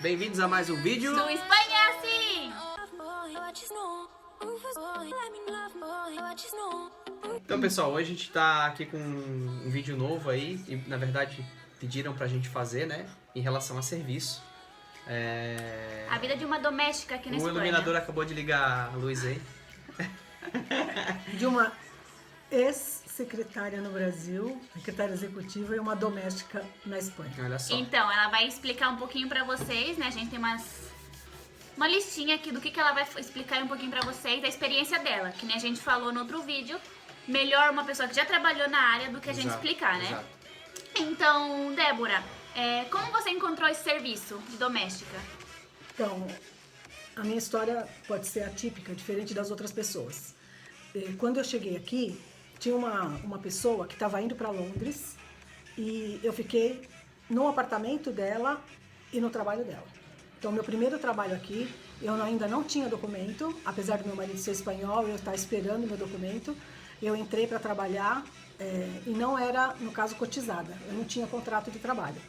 Bem-vindos a mais um vídeo do Espanha é Assim! Então, pessoal, hoje a gente tá aqui com um vídeo novo aí e, na verdade, pediram pra gente fazer, né, em relação a serviço. A vida de uma doméstica aqui na O Espanha. iluminador acabou de ligar a luz aí. De uma ex-secretária no Brasil, secretária executiva e uma doméstica na Espanha. Olha só. Então, ela vai explicar um pouquinho pra vocês, né? A gente tem uma listinha aqui do que ela vai explicar um pouquinho pra vocês, da experiência dela. Que nem a gente falou no outro vídeo, melhor uma pessoa que já trabalhou na área do que a gente Exato, explicar, né? exato. Então, Débora, como você encontrou esse serviço de doméstica? Então, a minha história pode ser atípica, diferente das outras pessoas. Quando eu cheguei aqui, tinha uma pessoa que estava indo para Londres e eu fiquei no apartamento dela e no trabalho dela. Então, meu primeiro trabalho aqui, eu ainda não tinha documento, apesar do meu marido ser espanhol, eu estar esperando meu documento. Eu entrei para trabalhar e não era, no caso, cotizada. Eu não tinha contrato de trabalho.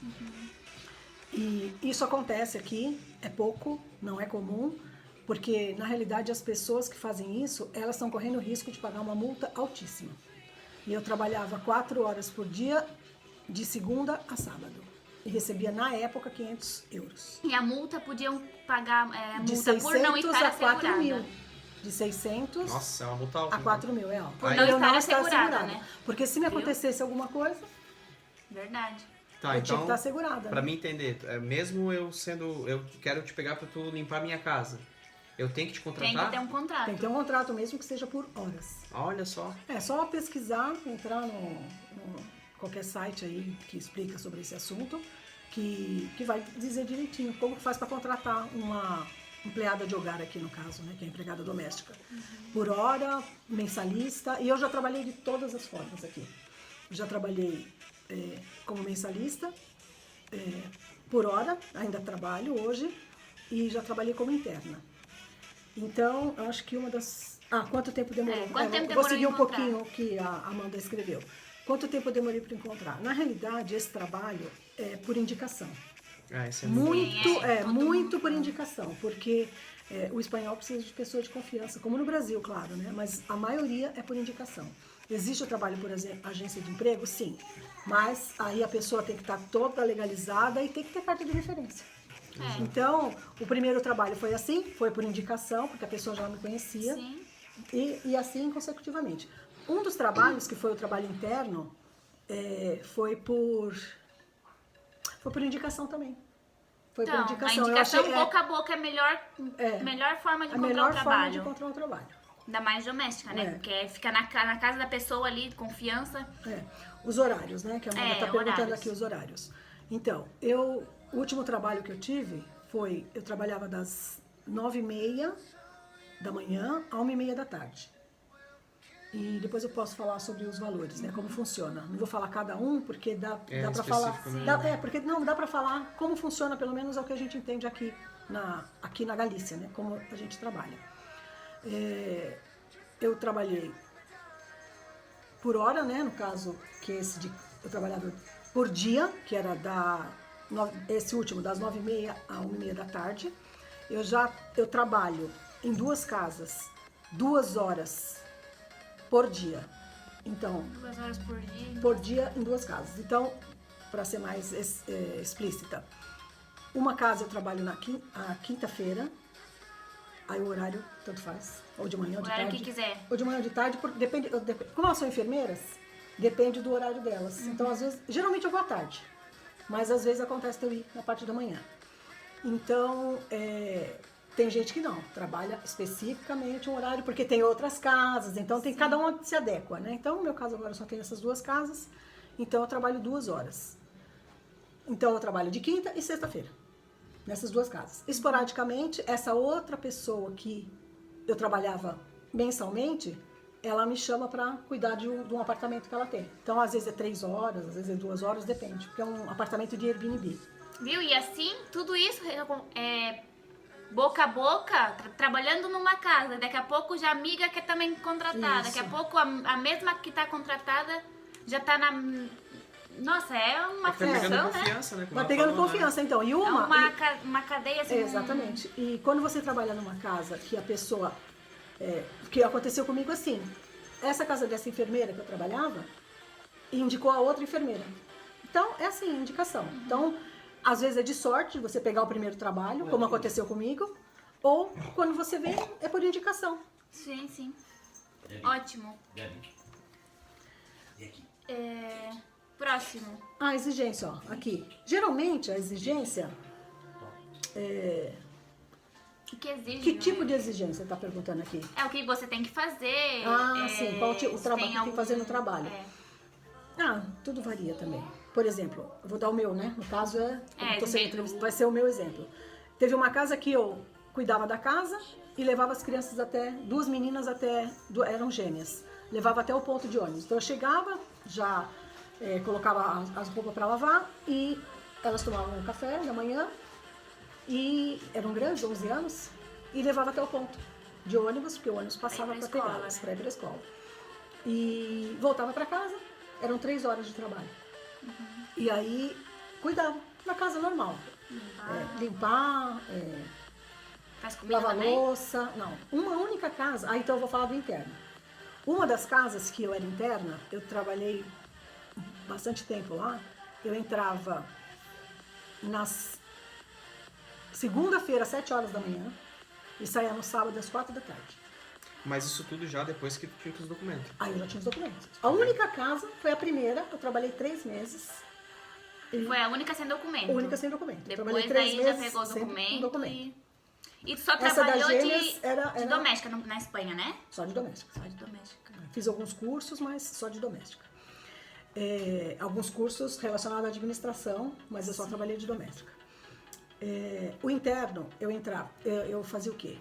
E isso acontece aqui, é pouco, não é comum, porque, na realidade, as pessoas que fazem isso, elas estão correndo o risco de pagar uma multa altíssima. E eu trabalhava 4 horas por dia, de segunda a sábado. E recebia, na época, 500 euros. E a multa podiam pagar De multa por não 600 estar a 4 mil. assegurada. De 600 Nossa, é uma multa alta. a 4 mil, Por Aí- não Eu estar estar assegurada, né? Porque se me Viu? acontecesse alguma coisa, Verdade. Tá, eu tinha então, que estar assegurada. pra né? mim entender, mesmo eu quero te pegar pra tu limpar minha casa, eu tenho que te Tem contratar? que ter um contrato. Tem que ter um contrato mesmo que seja por horas. Olha só. É só pesquisar, entrar no qualquer site aí que explica sobre esse assunto, que vai dizer direitinho como que faz para contratar uma empregada de hogar aqui no caso, né, que é empregada doméstica. Por hora, mensalista, e eu já trabalhei de todas as formas aqui. Já trabalhei como mensalista, por hora, ainda trabalho hoje, e já trabalhei como interna. Então, eu acho que uma das... quanto tempo demorou? Quanto tempo Vou demorou seguir em um encontrar? pouquinho o que a Amanda escreveu. Quanto tempo eu demorei para encontrar? Na realidade, esse trabalho é por indicação. Isso é Muito por indicação, porque o espanhol precisa de pessoa de confiança, como no Brasil, claro, né? Mas a maioria é por indicação. Existe o trabalho por agência de emprego? Sim. Mas aí a pessoa tem que estar toda legalizada e tem que ter carta de referência. Então, o primeiro trabalho foi assim, foi por indicação, porque a pessoa já me conhecia, Sim. e assim consecutivamente. Um dos trabalhos, que foi o trabalho interno, foi por indicação também. Foi Então, por indicação. a indicação Eu achei, boca a boca é a melhor forma de a encontrar melhor um forma de trabalho. encontrar um trabalho. Ainda mais doméstica, né? É. Porque fica na casa da pessoa ali, confiança. Os horários, né? Que a Amanda está perguntando horários. aqui os horários. Então, o último trabalho que eu tive foi, eu trabalhava das 9h30 da manhã a 1h30 da tarde. E depois eu posso falar sobre os valores, né? Como funciona. Não vou falar cada um, porque dá para falar. específico, Porque não dá para falar como funciona, pelo menos é o que a gente entende aqui na Galícia, né? Como a gente trabalha. Eu trabalhei por hora, né? No caso, que eu trabalhava por dia, que era esse último, das 9h30 a 1h30 da tarde. Eu trabalho em 2 casas, 2 horas por dia. Então, 2 horas por dia. por dia em 2 casas. Então, para ser mais explícita, uma casa eu trabalho na quinta-feira, aí o horário tanto faz, ou de manhã ou de Horário tarde. que quiser. Ou de manhã ou de tarde, depende, como elas são enfermeiras, depende do horário delas. Então, às vezes, geralmente eu vou à tarde, mas às vezes acontece de eu ir na parte da manhã. Então, tem gente que não, trabalha especificamente um horário, porque tem outras casas, então cada uma se adequa, né? Então, no meu caso agora eu só tenho essas 2 casas, então eu trabalho 2 horas. Então, eu trabalho de quinta e sexta-feira, nessas 2 casas. Esporadicamente, essa outra pessoa que eu trabalhava mensalmente, ela me chama para cuidar de um apartamento que ela tem. Então, às vezes é 3 horas, às vezes é 2 horas, depende, porque é um apartamento de Airbnb. Viu? E assim, tudo isso boca a boca, trabalhando numa casa. Daqui a pouco já a amiga que é também contratada. Isso. Daqui a pouco a mesma que está contratada já está Nossa, é uma Vai pegando função, né? confiança, né? como Vai ela pegando falou, né? confiança, então. E É uma... uma cadeia assim. Exatamente. E quando você trabalha numa casa que a pessoa... que aconteceu comigo assim. Essa casa dessa enfermeira que eu trabalhava indicou a outra enfermeira. Então, é assim, indicação. Então, às vezes é de sorte você pegar o primeiro trabalho, como aconteceu comigo, ou quando você vem, é por indicação. Sim, sim. Ótimo. Próximo. A exigência, ó, aqui. Geralmente, a exigência... O que exige? Que né? tipo de exigência está perguntando aqui? É o que você tem que fazer. Ah, sim. Qual o se trabalho que tem que fazer no trabalho? É. Ah, tudo varia também. Por exemplo, eu vou dar o meu, né? No caso vai ser o meu exemplo. Teve uma casa que eu cuidava da casa e levava as crianças duas meninas eram gêmeas. Levava até o ponto de ônibus. Então eu chegava, já colocava as roupas para lavar e elas tomavam um café da manhã e eram grandes, 11 anos, e levava até o ponto de ônibus, porque o ônibus passava para pegá-las, para ir para a escola. E voltava para casa, eram 3 horas de trabalho. E aí, cuidava, na casa normal. Limpar, Faz comida lavar também? louça. Não, uma única casa. Ah, então eu vou falar do interno. Uma das casas que eu era interna, eu trabalhei bastante tempo lá. Eu entrava nas segunda-feira, às 7 horas da manhã, e saía no sábado, às 4 da tarde. Mas isso tudo já depois que tu tinha os documentos. Aí eu já tinha os documentos. A única casa foi a primeira, eu trabalhei 3 meses. Foi a única sem documento. Única sem documento. Eu Depois trabalhei 3 daí já meses pegou o sem documento. E tu só Essa trabalhou das gêmeas de era doméstica na Espanha, né? só de doméstica. Só de doméstica. Fiz alguns cursos, mas só de doméstica. Alguns cursos relacionados à administração, mas eu só trabalhei de doméstica. O interno, eu entrava, eu fazia o quê?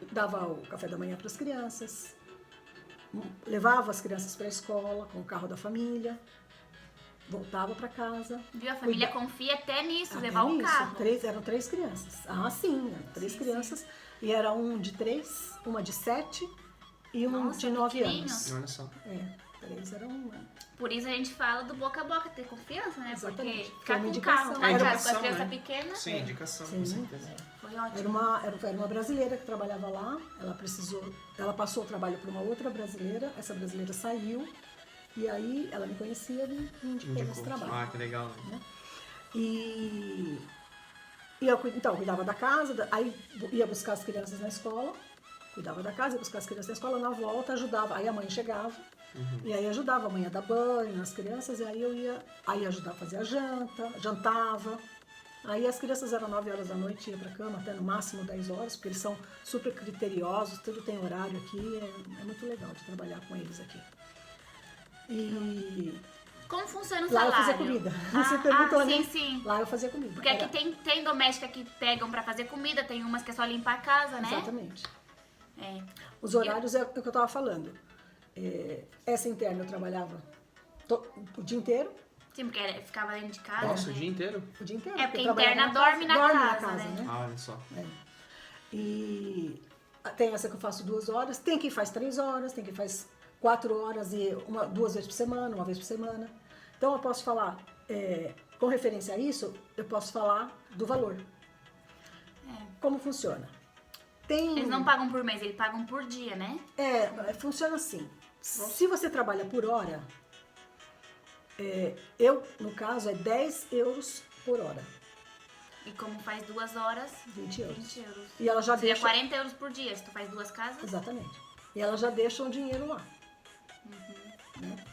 Dava o café da manhã para as crianças, levava as crianças para a escola com o carro da família, voltava para casa. Viu? A família confia até nisso, Até levar o nisso, carro. eram 3 crianças. Ah, sim, eram 3 Sim, crianças. E era um de 3, uma de 7 e um Nossa, de 9 pequenininhos. anos. Olha só. 3 eram... Por isso a gente fala do boca a boca, ter confiança, né? Exatamente. Porque Foi ficar uma com o indicação. carro A na casa com a indicação, criança né? pequena, Sim, indicação, Sim, com certeza. foi Era ótimo. uma brasileira que trabalhava lá, ela passou o trabalho para uma outra brasileira, essa brasileira saiu, e aí ela me conhecia e me indicou nesse trabalho. Ah, que legal. Né? E eu cuidava da casa, aí ia buscar as crianças na escola, cuidava da casa, ia buscar as crianças na escola, na volta ajudava, aí a mãe chegava, e aí ajudava a mãe a dar banho nas crianças, e aí eu ia ajudar a fazer a janta, jantava. Aí as crianças eram 9 horas da noite, ia pra cama até no máximo 10 horas, porque eles são super criteriosos, tudo tem horário aqui, é muito legal de trabalhar com eles aqui. E Como funciona o lá eu salário? fazia comida. Você perguntou, né? Sim. Lá eu fazia comida. Porque aqui tem doméstica que pegam pra fazer comida, tem umas que é só limpar a casa, né? Exatamente. É. Os horários é o que eu estava falando. Essa interna eu trabalhava o dia inteiro. Sim, porque ficava dentro de casa. Nossa, né? o dia inteiro? O dia inteiro. É, porque eu trabalhava interna dorme na casa, né? Ah, olha só. E tem essa que eu faço 2 horas, tem quem faz 3 horas, tem quem faz 4 horas e 2 vezes por semana, 1 vez por semana. Então eu posso falar, com referência a isso, eu posso falar do valor. Como funciona? Eles não pagam por mês, eles pagam por dia, né? Funciona assim. Se você trabalha por hora, no caso, é 10 euros por hora. E como faz 2 horas, 20 euros. 20 euros. E ela já Seria deixa... 40 euros por dia, se tu faz 2 casas. Exatamente. E ela já deixa o dinheiro lá. Né?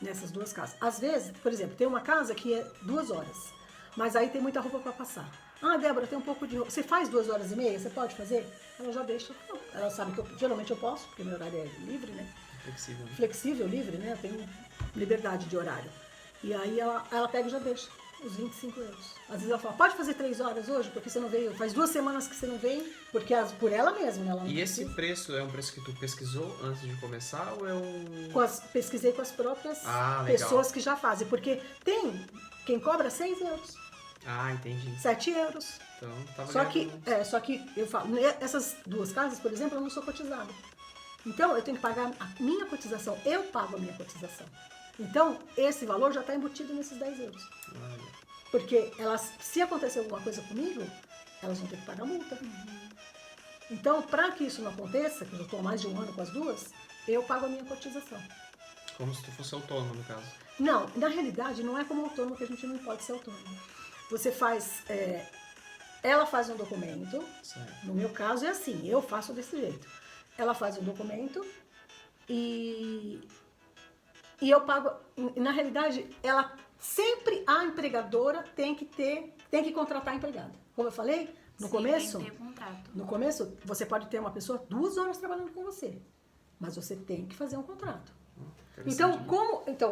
Nessas 2 casas. Às vezes, por exemplo, tem uma casa que é 2 horas, mas aí tem muita roupa para passar. Ah, Débora, tem um pouco de roupa. Você faz 2 horas e meia? Você pode fazer? Ela já deixa. Ela sabe que geralmente eu posso, porque meu horário é livre, né? Flexível. Né? Flexível, livre, né? Eu tenho liberdade de horário. E aí ela pega e já deixa os 25 euros. Às vezes ela fala, pode fazer 3 horas hoje, porque você não veio. Faz 2 semanas que você não vem, porque por ela mesma, né? Ela não E esse precisa. preço é um preço que tu pesquisou antes de começar ou é um... Pesquisei com as próprias legal. pessoas que já fazem, porque tem quem cobra 6 euros, Ah, entendi. 7 euros. Então, tava Só que eu falo, essas 2 casas, por exemplo, eu não sou cotizada. Então eu tenho que pagar a minha cotização, eu pago a minha cotização. Então, esse valor já está embutido nesses 10 euros. Olha. Porque elas, se acontecer alguma coisa comigo, elas vão ter que pagar multa. Então, para que isso não aconteça, que eu já estou há mais de um ano com as duas, eu pago a minha cotização. Como se tu fosse autônomo, no caso. Não, na realidade, não é como autônomo que a gente não pode ser autônomo. Você faz... ela faz um documento, Certo. no meu caso é assim, eu faço desse jeito. Ela faz um documento e eu pago... Na realidade, sempre a empregadora tem que contratar a empregada. Como eu falei, no Sim, começo... tem que ter contrato. No começo, você pode ter uma pessoa 2 horas trabalhando com você, mas você tem que fazer um contrato. Então,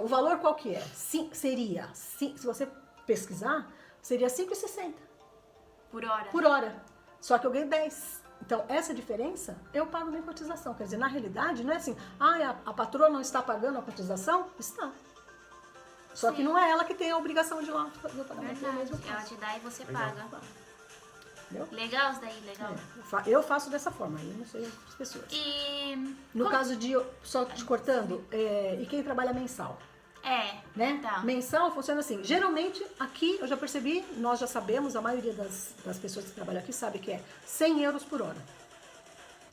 o valor qual que é? Se você pesquisar, seria 5,60 Por hora. por hora. Só que eu ganho 10. Então, essa diferença, eu pago minha cotização. Quer dizer, na realidade, não é assim, a patroa não está pagando a cotização? Está. Só que não é ela que tem a obrigação de ir lá fazer o pagamento. É o mesmo Verdade. Ela caso. te dá e você Legal. paga. Entendeu? Legal isso daí, legal. Eu faço dessa forma, eu não sei outras pessoas. E... No caso de, só te cortando, e quem trabalha mensal, né? Tá. Mensal funciona assim. Geralmente, aqui, eu já percebi, nós já sabemos, a maioria das pessoas que trabalham aqui sabe que é 100 euros por hora.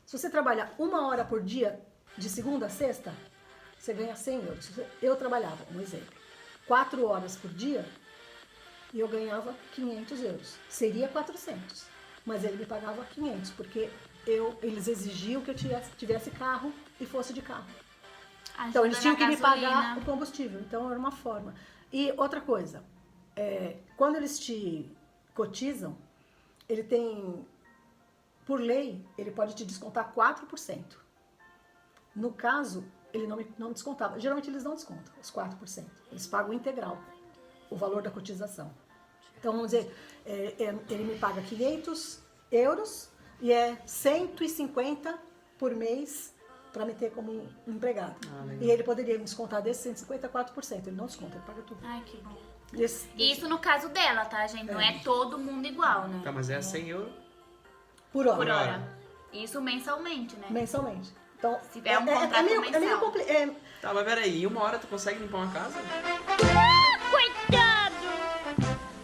Se você trabalha 1 hora por dia, de segunda a sexta, você ganha 100 euros. Eu trabalhava, um exemplo, 4 horas por dia e eu ganhava 500 euros. Seria 400, mas ele me pagava 500, porque eles exigiam que eu tivesse carro e fosse de carro. Então, eles tinham que me pagar o combustível. Então, era uma forma. E outra coisa, quando eles te cotizam, ele tem, por lei, ele pode te descontar 4%. No caso, ele não descontava. Geralmente, eles não descontam os 4%. Eles pagam integral o valor da cotização. Então, vamos dizer, ele me paga 500 euros e é 150 por mês para me ter como empregado. E ele poderia me descontar desse 150 4%. Ele não desconta, ele paga tudo. Ai, que bom. Isso no caso dela, tá, gente? Não é todo mundo igual, né? Tá, mas é 100 euros? Por hora. Por hora. Isso mensalmente, né? Mensalmente. Então, Se tiver um contrato mensal. complicado. Tá, mas peraí, em 1 hora tu consegue limpar uma casa? Coitado!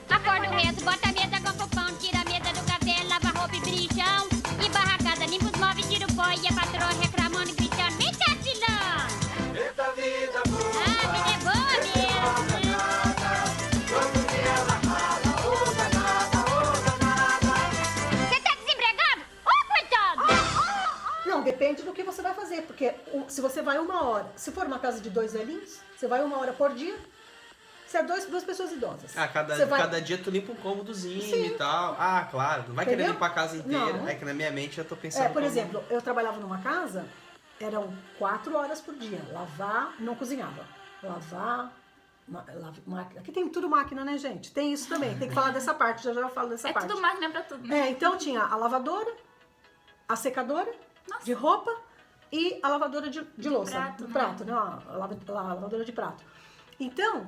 Acorda o resto, bota a mesa com o pão, tira a mesa do café, lava a roupa e brilhão. E barra a casa, limpa os móveis, tira o pó e a patroa reclamando e gritando. Vem cá, filão! Eita vida boa, Ah, vida é boa mesmo! todo dia ela fala, ô danada, ô danada. Você tá desempregado? Ô, coitado! Não, depende do que você vai fazer. Porque se você vai 1 hora, se for uma casa de 2 velhinhos, você vai 1 hora por dia, você é duas pessoas idosas. Ah, Você vai- cada dia tu limpa um cômodozinho Sim. e tal. Ah, claro, não vai querer Entendeu? limpar a casa inteira. Não. É que na minha mente eu tô pensando. Por exemplo, eu trabalhava numa casa, eram 4 horas por dia. Lavar, não cozinhava. Lavar, máquina. Aqui tem tudo máquina, né, gente? Tem isso também. Tem que falar dessa parte, já eu falo dessa É parte. tudo máquina pra tudo, né? Então tinha a lavadora, a secadora Nossa. de roupa e a lavadora de louça. prato, do né? prato, né? A lavadora de prato. Então,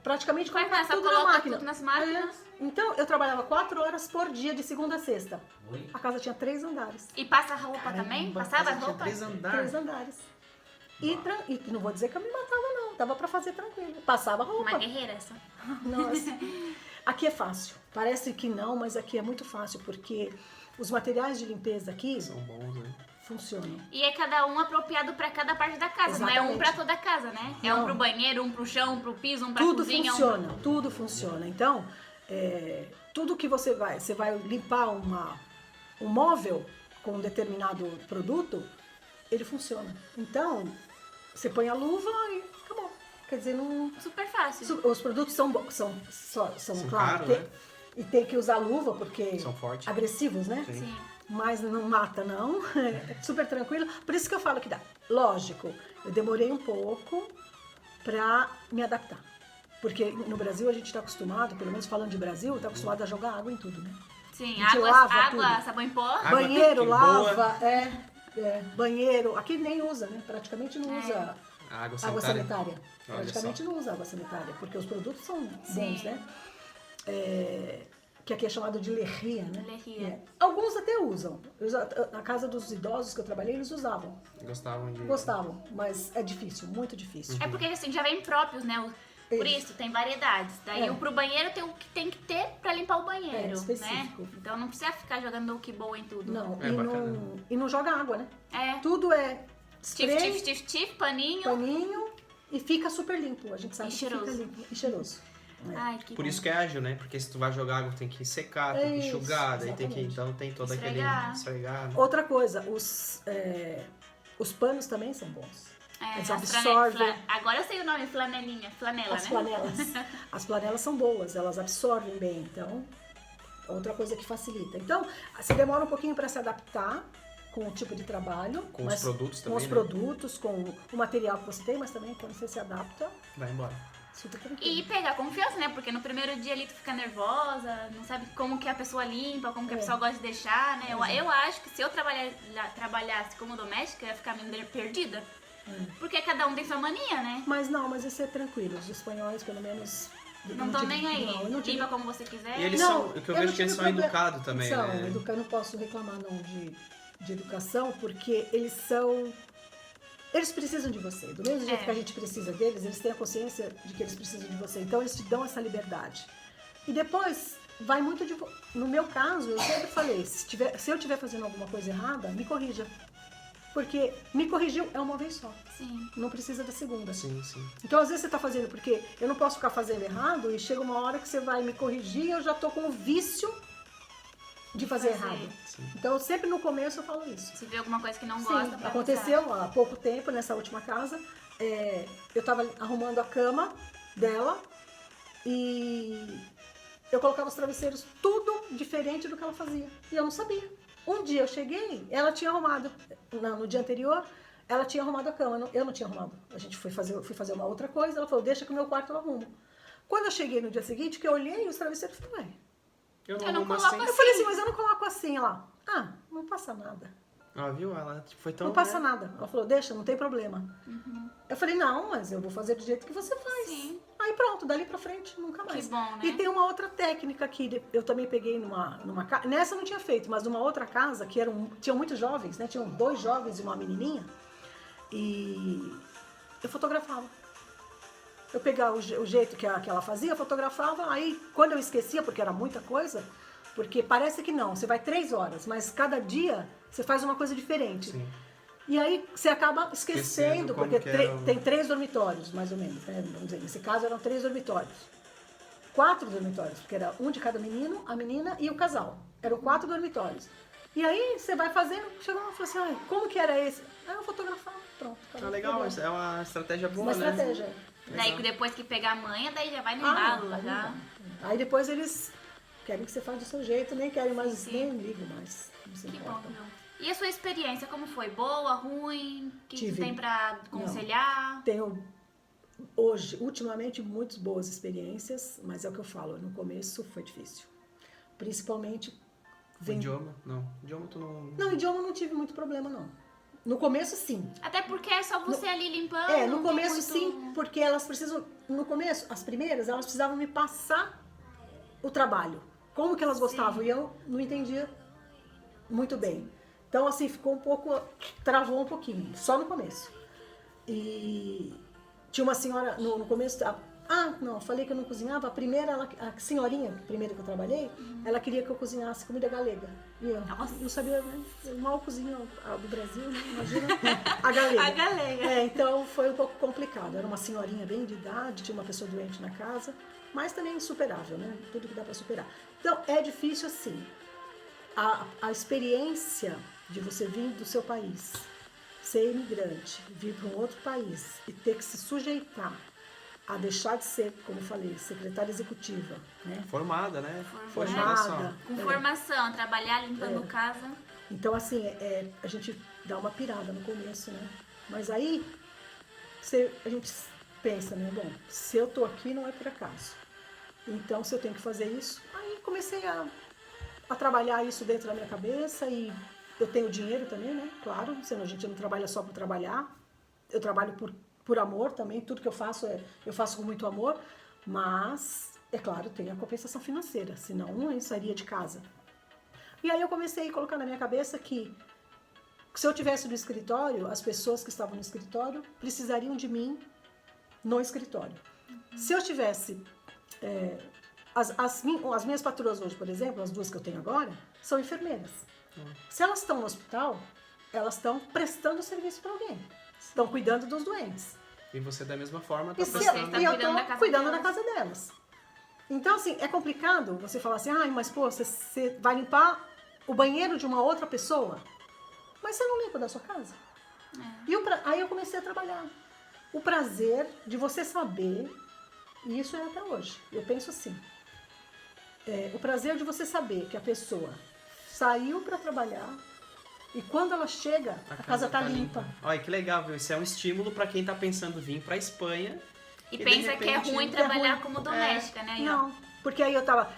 praticamente Vai colocar começar a tudo na colocar máquina. tudo nas máquinas. Então, eu trabalhava 4 horas por dia, de segunda a sexta. A casa tinha 3 andares. E passa a roupa também? Passava a roupa? 3 3 andares. andares. E não vou dizer que eu me matava, não. Dava pra fazer tranquilo. Passava roupa. Uma guerreira essa. Nossa. Aqui é fácil. Parece que não, mas aqui é muito fácil, porque os materiais de limpeza aqui São bons, né? funcionam. E é cada um apropriado pra cada parte da casa. Não é um Exatamente. pra toda a casa, né? É um Não. pro banheiro, um pro chão, um pro piso, um pra Tudo cozinha. funciona, tudo funciona. Então, tudo que você vai limpar um móvel com um determinado produto, ele funciona. Então, você põe a luva e acabou. Quer dizer, não... Super fácil. Os produtos são claro, caros, né? e tem que usar luva porque São fortes. agressivos, né? Sim. Sim. Mas não mata, não. É super tranquilo. Por isso que eu falo que dá. Lógico, eu demorei um pouco pra me adaptar. Porque no Brasil a gente está acostumado, pelo menos falando de Brasil, está acostumado a jogar água em tudo, né? Sim, A gente água, lava água tudo. sabão em pó. Água Banheiro, que boa. lava, banheiro. Aqui nem usa, né? Praticamente não usa A água água sanitária. sanitária. Olha Praticamente só. não usa água sanitária, porque os produtos são bons, Sim. né? que aqui é chamado de lerria, né? Lerria. É. Alguns até usam. Na casa dos idosos que eu trabalhei, eles usavam. Gostavam de... Gostavam, mas é difícil, muito difícil. É porque assim, já vem próprios, né? Por isso, tem variedades. Daí É. o pro banheiro tem o que tem que ter pra limpar o banheiro, É, né? específico. Então não precisa ficar jogando que boa em tudo. Não, É bacana. e não joga água, né? É. Tudo é spray, Tif, paninho. paninho e fica super limpo. A gente sabe E que cheiroso. fica limpo e cheiroso. Ai, que Por bom. isso que é ágil, né? Porque se tu vai jogar água, tem que secar, tem que Isso, enxugar, daí tem que... exatamente. Então tem todo Esfregar. aquele... Esfregar. Né? Outra coisa, os panos também são bons. É, Eles as absorvem. Agora eu sei o nome, flanela, As né? flanelas. As flanelas são boas, elas absorvem bem. Então, outra coisa que facilita. Então, você demora um pouquinho para se adaptar com o tipo de trabalho. Com os mas produtos Com também, os né? produtos, com o material que você tem, mas também quando você se adapta, Vai embora. super tranquilo. E pegar confiança, né? Porque no primeiro dia ali tu fica nervosa, não sabe como que a pessoa limpa, como que a pessoa gosta de deixar, né? Eu acho que se eu trabalhasse como doméstica, eu ia ficar meio perdida. Porque cada um tem sua mania, né? Mas isso é tranquilo. Os espanhóis, pelo menos... Não estão nem aí. Não, eu não tive... Limpa como você quiser. E eles Não, são... O que eu eu vejo não que eles tive são problema. educados também, São, né? eu não posso reclamar não de educação, porque eles são... Eles precisam de você. Do mesmo jeito É. que a gente precisa deles, eles têm a consciência de que eles precisam de você. Então, eles te dão essa liberdade. E depois, vai muito de... No meu caso, eu sempre falei, se eu estiver fazendo alguma coisa errada, me corrija. Porque me corrigiu é uma vez só. Sim. Não precisa da segunda. Sim, sim. Então, às vezes você tá fazendo, porque eu não posso ficar fazendo errado e chega uma hora que você vai me corrigir e eu já tô com o vício de fazer errado. Sim. Então, sempre no começo eu falo isso. Se vê alguma coisa que não gosta, Sim, pra aconteceu há pouco tempo, nessa última casa, eu tava arrumando a cama dela e eu colocava os travesseiros tudo diferente do que ela fazia. E eu não sabia. Um dia eu cheguei, ela tinha arrumado, no dia anterior, ela tinha arrumado a cama, eu não tinha arrumado. A gente fui fazer uma outra coisa, ela falou, deixa que o meu quarto eu arrumo. Quando eu cheguei no dia seguinte, que eu olhei, os travesseiros, eu falei, ué. Eu não arrumo coloco assim. Eu falei assim, mas eu não coloco assim, ela. Ah, não passa nada. Ah, viu? Ela foi tão... Não passa né? nada. Ela falou, deixa, não tem problema. Eu falei, não, mas eu vou fazer do jeito que você faz. Sim. Aí pronto, dali pra frente, nunca mais. Que bom, né? E tem uma outra técnica que eu também peguei numa casa. Nessa eu não tinha feito, mas numa outra casa, que tinham muitos jovens, né? Tinham 2 jovens e uma menininha. E eu fotografava. Eu pegava o jeito que ela fazia, eu fotografava. Aí, quando eu esquecia, porque era muita coisa, porque parece que não, você vai 3 horas, mas cada dia você faz uma coisa diferente. Sim. E aí você acaba esquecendo, como porque que era o- tem 3 dormitórios, mais ou menos, né? Vamos dizer, nesse caso eram 3 dormitórios. 4 dormitórios, porque era um de cada menino, a menina e o casal. Eram 4 dormitórios. E aí você vai fazendo, chegou uma e falou assim, ai, como que era esse? Aí eu fotografava, pronto. Ah, legal, é uma estratégia boa, Uma né? estratégia. Daí depois que pegar a manha, daí já vai no Ah, embalo, vai já. mudar. Aí depois eles querem que você faça do seu jeito, nem querem mais, Sim. nem ligo mais. Não se Que bom, importam. viu? E a sua experiência, como foi? Boa, ruim? O que Tive. tu tem pra aconselhar? Tenho, ultimamente, muitas boas experiências, mas é o que eu falo, no começo foi difícil. Principalmente... O idioma? Não. Idioma tu não... Não, idioma eu não tive muito problema, não. No começo, sim. Até porque é só você ali limpando. No não tem começo, muito- sim, porque elas precisam... No começo, as primeiras, elas precisavam me passar o trabalho. Como que elas gostavam, e eu não entendia muito bem. Então, assim, ficou um pouco... Travou um pouquinho, só no começo. E tinha uma senhora, no começo... eu falei que eu não cozinhava. A primeira, a senhorinha, primeira que eu trabalhei, ela queria que eu cozinhasse comida galega. E eu não sabia, né? Eu mal cozinho a do Brasil, né? Imagina a galega. A galega. Então foi um pouco complicado. Era uma senhorinha bem de idade, tinha uma pessoa doente na casa, mas também insuperável, né? Tudo que dá para superar. Então é difícil assim. A experiência de você vir do seu país, ser imigrante, vir para um outro país e ter que se sujeitar a deixar de ser, como eu falei, secretária executiva, né? Formada, né? Formada. Com formação, trabalhar limpando casa. Então, assim, a gente dá uma pirada no começo, né? Mas aí, a gente pensa, né? Bom, se eu tô aqui, não é por acaso. Então, se eu tenho que fazer isso, aí comecei a trabalhar isso dentro da minha cabeça e eu tenho dinheiro também, né? Claro, senão a gente não trabalha só por trabalhar. Eu trabalho por amor também, tudo que eu faço com muito amor, mas É claro, tem a compensação financeira, senão eu sairia de casa. E aí eu comecei a colocar na minha cabeça que se eu tivesse no escritório, as pessoas que estavam no escritório precisariam de mim no escritório. Se eu tivesse... as minhas patroas hoje, por exemplo, as 2 que eu tenho agora, são enfermeiras. Se elas estão no hospital, elas estão prestando serviço para alguém. Estão cuidando dos doentes. E você, da mesma forma, tá E, prestando... e eu cuidando da estou casa cuidando da delas. casa delas. Então, assim, é complicado você falar assim, ai, mas pô, você vai limpar o banheiro de uma outra pessoa, mas você não limpa da sua casa. E aí eu comecei a trabalhar. O prazer de você saber, e isso é até hoje, eu penso assim, o prazer de você saber que a pessoa saiu para trabalhar e quando ela chega, a casa tá limpa. Olha, que legal, viu? Isso é um estímulo pra quem tá pensando em vir pra Espanha. E de pensa que é repente, ruim é trabalhar ruim. como doméstica, né? Não, porque aí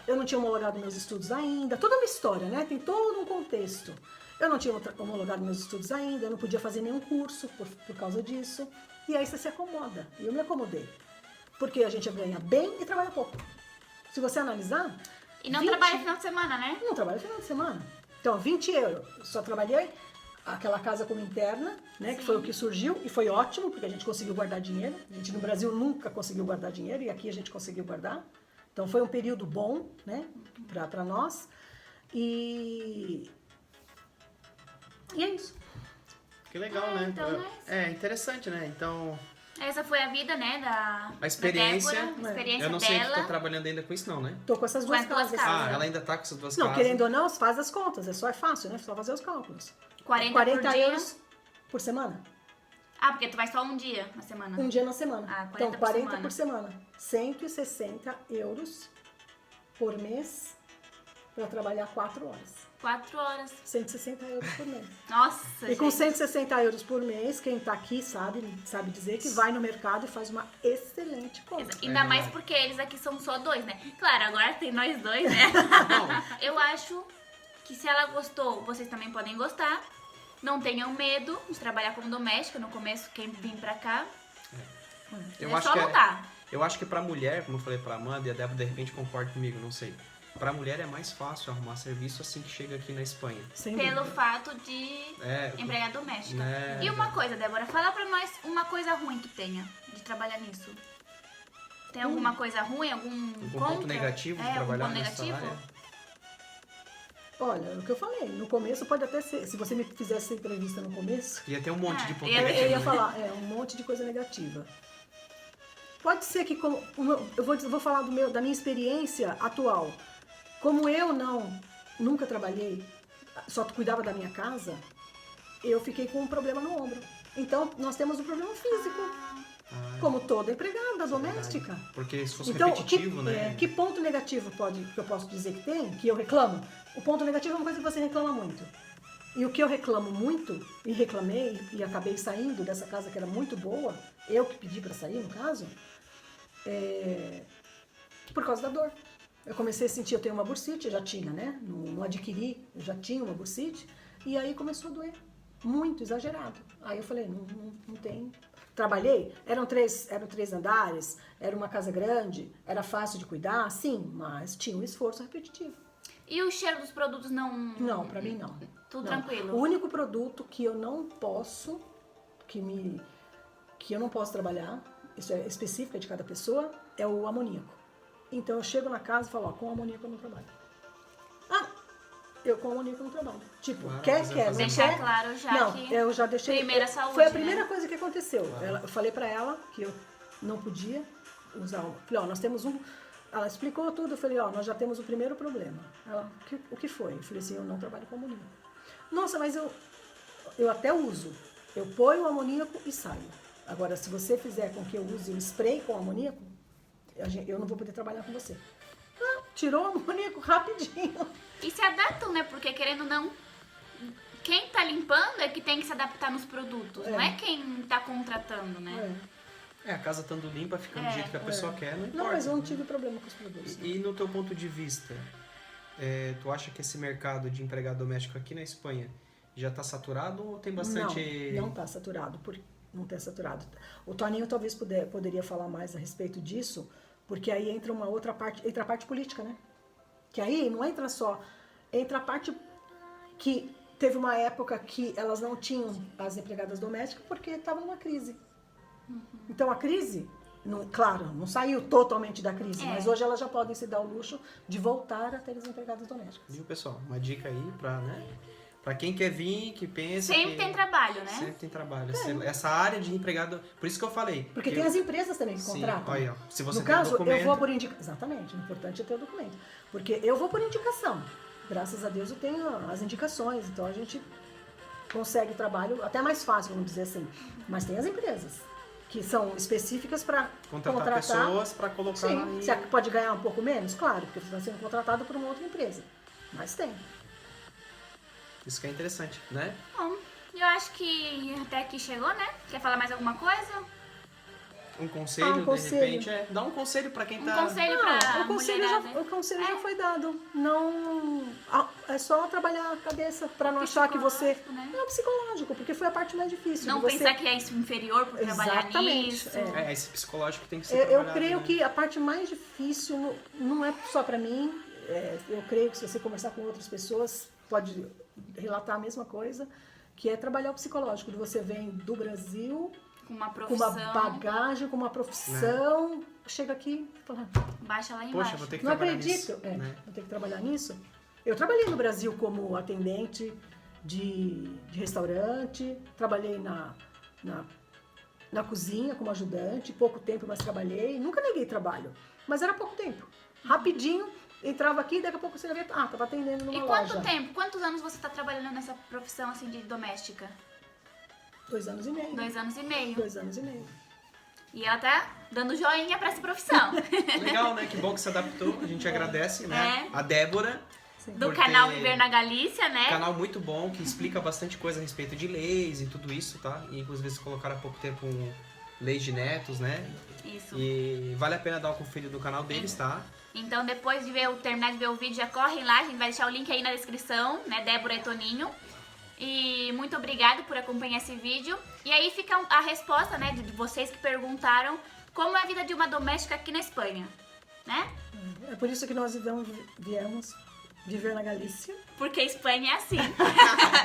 eu não tinha homologado meus estudos ainda, toda uma história, né? Tem todo um contexto. Eu não tinha homologado meus estudos ainda, eu não podia fazer nenhum curso por causa disso. E aí você se acomoda. E eu me acomodei. Porque a gente ganha bem e trabalha pouco. Se você analisar... E não 20 trabalha final de semana, né? Não trabalho final de semana. Então, 20 euros. Só trabalhei aquela casa como interna, né? Que foi o que surgiu e foi ótimo, porque a gente conseguiu guardar dinheiro. A gente no Brasil nunca conseguiu guardar dinheiro e aqui a gente conseguiu guardar. Então, foi um período bom, né? Pra nós. E é isso. Que legal, né? então é isso. É interessante, né? Então, Essa foi a vida, né, a experiência... da Débora, a experiência Eu não sei se dela. tá trabalhando ainda com isso, não, né? Tô com essas Com duas as duas casas. casas. Ah, ela ainda tá com essas 2 Não, casas. querendo ou não, faz as contas. É fácil, né? Só fazer os cálculos. 40 por dia. euros por semana. Ah, porque tu vai só um dia na semana. Um dia na semana. Ah, 40 então, por 40 semana. por semana. 160 euros por mês para trabalhar 4 horas. 4 horas. 160 euros por mês. Nossa, E com gente. 160 euros por mês, quem tá aqui sabe dizer que vai no mercado e faz uma excelente compra. Ainda mais porque eles aqui são só 2, né? Claro, agora tem nós 2, né? Eu acho que se ela gostou, vocês também podem gostar. Não tenham medo de trabalhar como doméstica. No começo, quem vir pra cá, Eu é acho só que lutar. eu acho que pra mulher, como eu falei pra Amanda, e a Débora de repente concorda comigo, não sei. Pra mulher é mais fácil arrumar serviço assim que chega aqui na Espanha. Sem Pelo dúvida. fato de É, empregada doméstica. né? E uma coisa, Débora, fala pra nós uma coisa ruim que tenha de trabalhar nisso. Tem alguma coisa ruim, algum ponto contra? negativo de algum trabalhar ponto nessa negativo? área? Olha, o que eu falei, no começo pode até ser, se você me fizesse essa entrevista no começo, Ia ter um monte de ponto eu ia negativo. eu ia né? falar, um monte de coisa negativa. Pode ser que, eu vou falar da minha experiência atual. Como eu nunca trabalhei, só cuidava da minha casa, eu fiquei com um problema no ombro. Então, nós temos um problema físico, como toda empregada doméstica. Porque se fosse Então, repetitivo, né? que ponto negativo que eu posso dizer que tem, que eu reclamo? O ponto negativo é uma coisa que você reclama muito. E o que eu reclamo muito, e reclamei, e acabei saindo dessa casa que era muito boa, eu que pedi para sair, no caso, por causa da dor. Eu comecei a sentir, eu tenho uma bursite, eu já tinha, né? Não adquiri, eu já tinha uma bursite, e aí começou a doer. Muito exagerado. Aí eu falei, não tem. Trabalhei, eram três andares, era uma casa grande, era fácil de cuidar, sim, mas tinha um esforço repetitivo. E o cheiro dos produtos não... Não, pra mim não. Tudo Não. tranquilo? O único produto que eu não posso, que eu não posso trabalhar, isso é específico de cada pessoa, é o amoníaco. Então eu chego na casa e falo, ó, com amoníaco eu não trabalho. Ah, eu com amoníaco não trabalho. Tipo, Claro, quer, fazer não Deixar quer. claro já Não, que... eu já deixei. primeira saúde, Foi a né? primeira coisa que aconteceu. Eu falei pra ela que eu não podia usar. Falei, ó, nós temos um. Ela explicou tudo. Eu falei, ó, nós já temos o primeiro problema. Ela, o que foi? Eu falei assim, eu não trabalho com amoníaco. Nossa, mas eu até uso. Eu ponho o amoníaco e saio. Agora, se você fizer com que eu use o spray com amoníaco, eu não vou poder trabalhar com você. Ah, tirou o amoníaco rapidinho. E se adaptam, né? Porque querendo ou não, quem tá limpando é que tem que se adaptar nos produtos. Não é quem tá contratando, né? É. A casa estando limpa, ficando do jeito que a pessoa quer, não importa. Não, mas eu não tive problema com os produtos. E no teu ponto de vista, tu acha que esse mercado de empregado doméstico aqui na Espanha já está saturado ou tem bastante... Não está saturado. Não está saturado. O Toninho talvez poderia falar mais a respeito disso, Porque aí entra uma outra parte, entra a parte política, né? Que aí não entra só, entra a parte que teve uma época que elas não tinham as empregadas domésticas porque estava numa crise. Então a crise, claro, não saiu totalmente da crise, mas hoje elas já podem se dar o luxo de voltar a ter as empregadas domésticas. Viu, pessoal? Uma dica aí pra, né? Pra quem quer vir, que pensa Sempre que... tem trabalho, né? Sempre tem trabalho. Essa área de empregado... Por isso que eu falei. Porque tem as empresas também que Sim, contratam. olha, se você No tem caso, documento... eu vou por indicação. Exatamente, o importante é ter o documento. Porque eu vou por indicação. Graças a Deus eu tenho as indicações, então a gente consegue trabalho até mais fácil, vamos dizer assim. Mas tem as empresas que são específicas para Contratar pessoas para colocar Sim, em... você pode ganhar um pouco menos? Claro, porque você está sendo contratado por uma outra empresa. Mas tem. Isso que é interessante, né? Bom, eu acho que até aqui chegou, né? Quer falar mais alguma coisa? Um conselho, um conselho. de repente, dá um conselho para quem Um tá... conselho pra o conselho, mulherada. o conselho já foi dado. Não, é só trabalhar a cabeça para não achar que você... Psicológico, né? Não, psicológico, porque foi a parte mais difícil. Não de você... pensar que é isso inferior por trabalhar Exatamente, nisso. esse psicológico tem que ser Eu trabalhado, creio né? que a parte mais difícil não é só para mim. Eu creio que se você conversar com outras pessoas, pode relatar a mesma coisa, que é trabalhar o psicológico. Você vem do Brasil Com uma com profissão. uma bagagem, com uma profissão, chega aqui e fala, Baixa lá embaixo. Poxa, vou ter que não trabalhar acredito, nisso, né? vou ter que trabalhar nisso. Eu trabalhei no Brasil como atendente de restaurante, trabalhei na cozinha como ajudante, pouco tempo, mas trabalhei. Nunca neguei trabalho, mas era pouco tempo. Rapidinho, entrava aqui, daqui a pouco você ia ver, tava atendendo numa E loja. quanto tempo? Quantos anos você tá trabalhando nessa profissão assim de doméstica? 2 anos e meio. 2 anos e meio. 2 anos e meio. E ela tá dando joinha pra essa profissão. Legal, né? Que bom que se adaptou. A gente agradece, né? A Débora. Do por canal ter- Viver na Galícia, né? Canal muito bom, que explica bastante coisa a respeito de leis e tudo isso, tá? E inclusive eles colocaram há pouco tempo leis de netos, né? Isso. E vale a pena dar uma conferida no canal deles, tá? Então, depois de terminar de ver o vídeo, já correm lá. A gente vai deixar o link aí na descrição, né? Débora e Toninho. E muito obrigado por acompanhar esse vídeo. E aí fica a resposta, né? De vocês que perguntaram como é a vida de uma doméstica aqui na Espanha, né? É por isso que nós viemos viver na Galícia. Porque a Espanha é assim.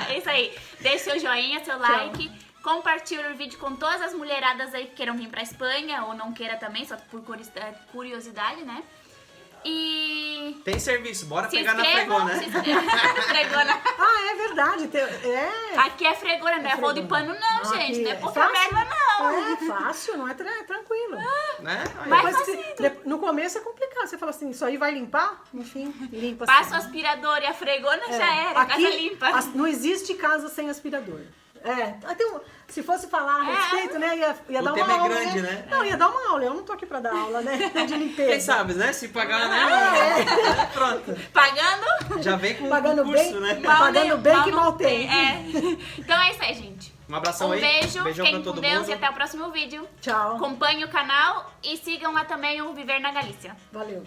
É isso aí. Deixe seu joinha, seu like. Compartilhe o vídeo com todas as mulheradas aí que queiram vir pra Espanha. Ou não queira também, só por curiosidade, né? E... Tem serviço, bora se pegar na inscrevam, fregona, se né? inscrevam. Fregona. É verdade. Aqui é fregona, não é rolo de pano não, Não, gente. aqui Não é é pouca fácil. merda não. É fácil, não é tranquilo. Né? Aí, Mas- Depois no começo é complicado. Você fala assim, isso aí vai limpar? Enfim, limpa. Passa o assim. aspirador e a fregona já era, Aqui, casa limpa. não existe casa sem aspirador. Se fosse falar a respeito, né, ia O dar uma tema é aula, grande, né? né? Não, ia dar uma aula. Eu não tô aqui pra dar aula, né? De limpeza. Quem sabe, né? Se pagar, né? Pronto. Pagando? Já vem com Pagando um curso, bem, né? pagando bem que não mal tem. É. Então é isso aí, gente. Um abração Um aí. beijo, Beijão fiquem pra com todo Deus mundo. e até o próximo vídeo. Tchau. Acompanhe o canal e sigam lá também o Viver na Galícia. Valeu.